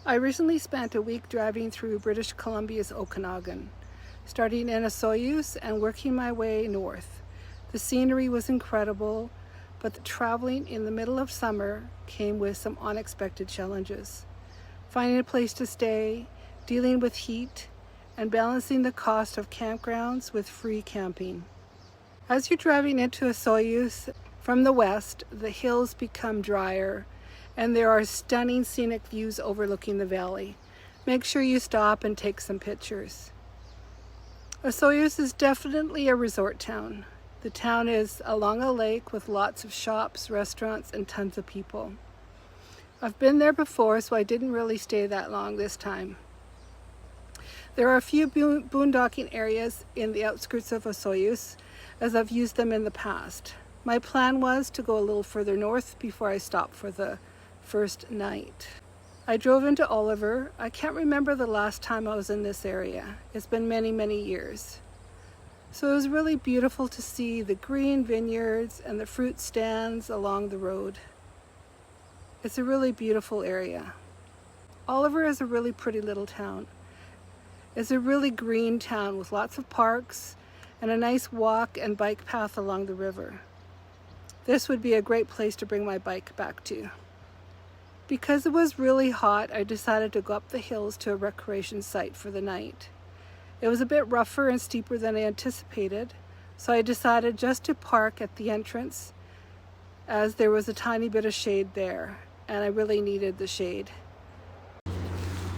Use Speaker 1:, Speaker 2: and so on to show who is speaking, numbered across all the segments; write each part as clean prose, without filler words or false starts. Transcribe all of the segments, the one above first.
Speaker 1: I recently spent a week driving through British Columbia's Okanagan, starting in Osoyoos and working my way north. The scenery was incredible, but the traveling in the middle of summer came with some unexpected challenges. Finding a place to stay, dealing with heat, and balancing the cost of campgrounds with free camping. As you're driving into Osoyoos from the west, the hills become drier and there are stunning scenic views overlooking the valley. Make sure you stop and take some pictures. Osoyoos is definitely a resort town. The town is along a lake with lots of shops, restaurants, and tons of people. I've been there before, so I didn't really stay that long this time. There are a few boondocking areas in the outskirts of Osoyoos, as I've used them in the past. My plan was to go a little further north before I stopped for the first night. I drove into Oliver. I can't remember the last time I was in this area. It's been many, many years. So it was really beautiful to see the green vineyards and the fruit stands along the road. It's a really beautiful area. Oliver is a really pretty little town. It's a really green town with lots of parks and a nice walk and bike path along the river. This would be a great place to bring my bike back to. Because it was really hot, I decided to go up the hills to a recreation site for the night. It was a bit rougher and steeper than I anticipated, so I decided just to park at the entrance as there was a tiny bit of shade there, and I really needed the shade.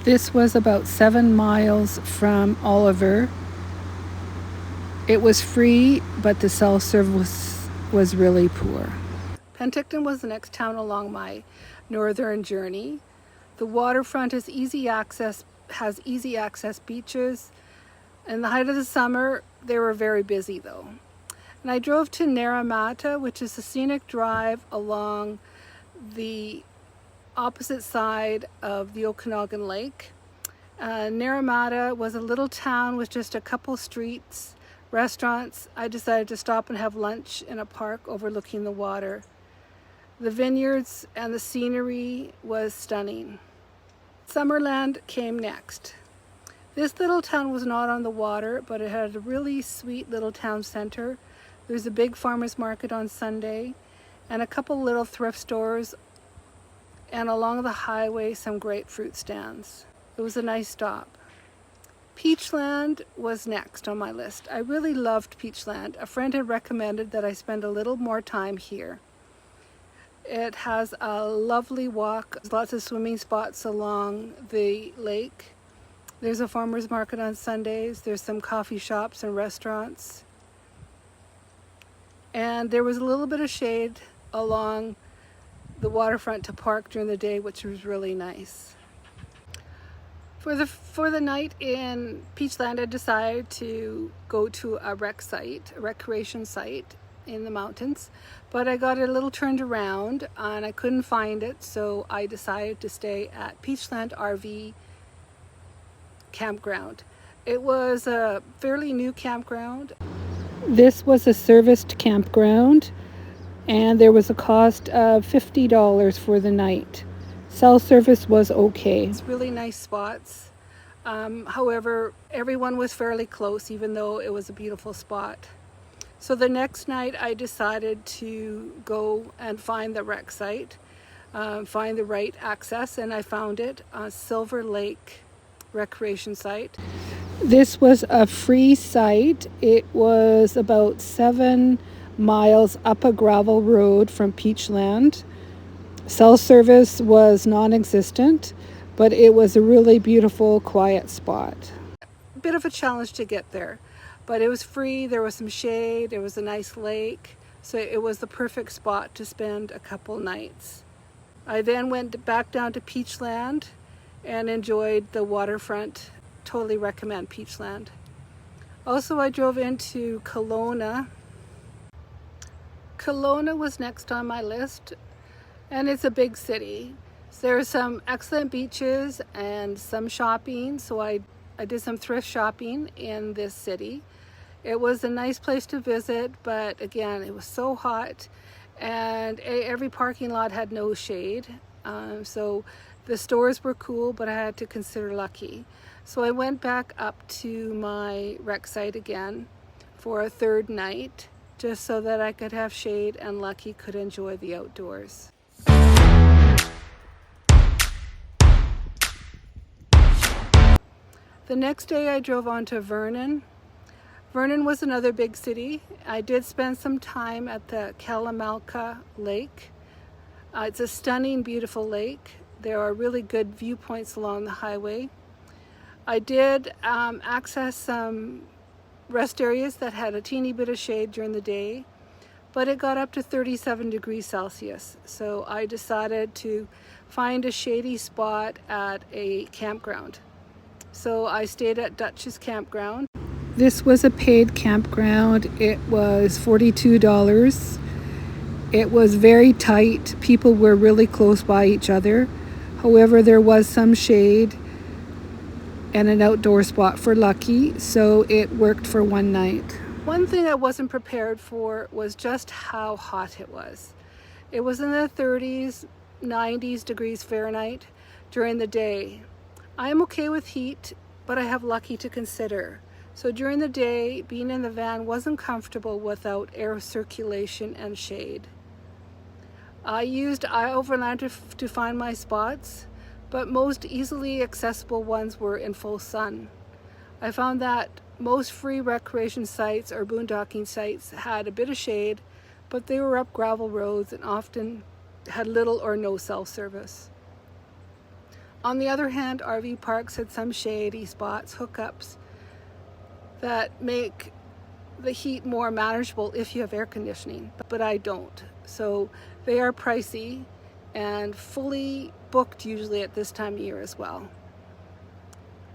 Speaker 1: This was about 7 miles from Oliver. It was free, but the cell service was really poor. Penticton was the next town along my northern journey. The waterfront has easy access beaches. In the height of the summer, they were very busy though. And I drove to Naramata, which is a scenic drive along the opposite side of the Okanagan Lake. Naramata was a little town with just a couple streets, restaurants. I decided to stop and have lunch in a park overlooking the water. The vineyards and the scenery was stunning. Summerland came next. This little town was not on the water, but it had a really sweet little town center. There's a big farmer's market on Sunday and a couple little thrift stores, and along the highway some great fruit stands. It was a nice stop. Peachland was next on my list. I really loved Peachland. A friend had recommended that I spend a little more time here. It has a lovely walk, lots of swimming spots along the lake. There's a farmer's market on Sundays. There's some coffee shops and restaurants. And there was a little bit of shade along the waterfront to park during the day, which was really nice. For the night in Peachland, I decided to go to a recreation site in the mountains, but I got it a little turned around and I couldn't find it, so I decided to stay at Peachland RV campground. It was a fairly new campground. This was a serviced campground and there was a cost of $50 for the night. Cell service was okay. It's really nice spots. However, everyone was fairly close, even though it was a beautiful spot. So the next night I decided to go and find the rec site, find the right access, and I found it, Silver Lake recreation site. This was a free site. It was about 7 miles up a gravel road from Peachland. Cell service was non-existent, but it was a really beautiful, quiet spot. A bit of a challenge to get there, but it was free. There was some shade. There was a nice lake, so it was the perfect spot to spend a couple nights. I then went back down to Peachland and enjoyed the waterfront. Totally recommend Peachland. Also, I drove into Kelowna. Kelowna was next on my list, and it's a big city. So there are some excellent beaches and some shopping, so I did some thrift shopping in this city. It was a nice place to visit, but again, it was so hot and every parking lot had no shade. So The stores were cool, but I had to consider Lucky. So I went back up to my rec site again for a third night, just so that I could have shade and Lucky could enjoy the outdoors. The next day I drove on to Vernon. Vernon was another big city. I did spend some time at the Kelowna Lake. It's a stunning, beautiful lake. There are really good viewpoints along the highway. I did access some rest areas that had a teeny bit of shade during the day, but it got up to 37 degrees Celsius. So I decided to find a shady spot at a campground. So I stayed at Dutch's campground. This was a paid campground. It was $42. It was very tight. People were really close by each other. However, there was some shade and an outdoor spot for Lucky, so it worked for one night. One thing I wasn't prepared for was just how hot it was. It was in the 30s, 90s degrees Fahrenheit during the day. I am okay with heat, but I have Lucky to consider. So during the day, being in the van wasn't comfortable without air circulation and shade. I used iOverlander to find my spots, but most easily accessible ones were in full sun. I found that most free recreation sites or boondocking sites had a bit of shade, but they were up gravel roads and often had little or no cell service. On the other hand, RV parks had some shady spots, hookups, that make the heat more manageable if you have air conditioning, but I don't. So they are pricey and fully booked usually at this time of year as well.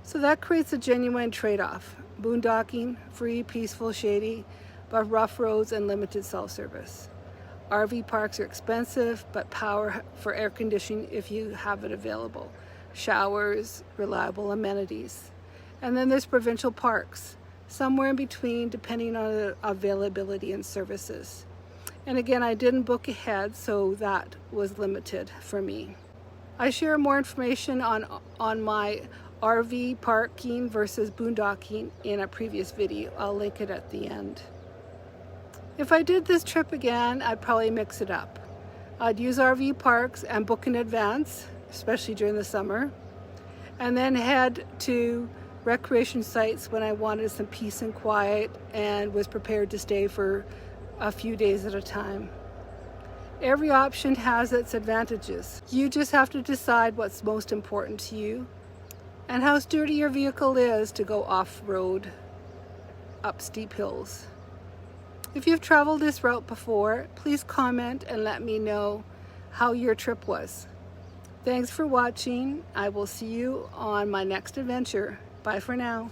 Speaker 1: So that creates a genuine trade-off. Boondocking, free, peaceful, shady, but rough roads and limited cell service. RV parks are expensive, but power for air conditioning if you have it available. Showers, reliable amenities. And then there's provincial parks, somewhere in between depending on the availability and services. And again, I didn't book ahead, so that was limited for me. I share more information on my RV parking versus boondocking in a previous video. I'll link it at the end. If I did this trip again, I'd probably mix it up. I'd use RV parks and book in advance, especially during the summer, and then head to recreation sites when I wanted some peace and quiet and was prepared to stay for a few days at a time. Every option has its advantages. You just have to decide what's most important to you and how sturdy your vehicle is to go off-road up steep hills. If you've traveled this route before, please comment and let me know how your trip was. Thanks for watching. I will see you on my next adventure. Bye for now.